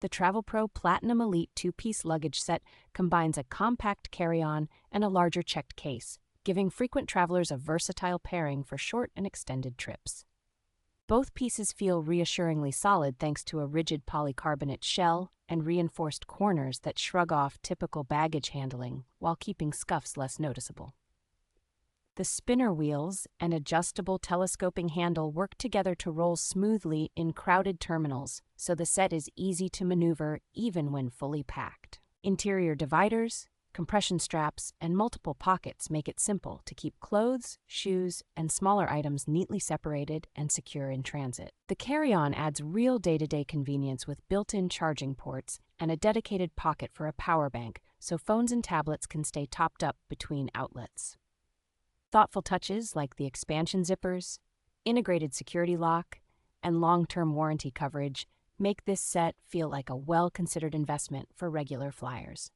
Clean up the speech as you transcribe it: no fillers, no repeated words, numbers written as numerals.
The Travelpro Platinum Elite two-piece luggage set combines a compact carry-on and a larger checked case, giving frequent travelers a versatile pairing for short and extended trips. Both pieces feel reassuringly solid thanks to a rigid polycarbonate shell and reinforced corners that shrug off typical baggage handling while keeping scuffs less noticeable. The spinner wheels and adjustable telescoping handle work together to roll smoothly in crowded terminals, so the set is easy to maneuver even when fully packed. Interior dividers, compression straps, and multiple pockets make it simple to keep clothes, shoes, and smaller items neatly separated and secure in transit. The carry-on adds real day-to-day convenience with built-in charging ports and a dedicated pocket for a power bank, so phones and tablets can stay topped up between outlets. Thoughtful touches like the expansion zippers, integrated security lock, and long-term warranty coverage make this set feel like a well-considered investment for regular flyers.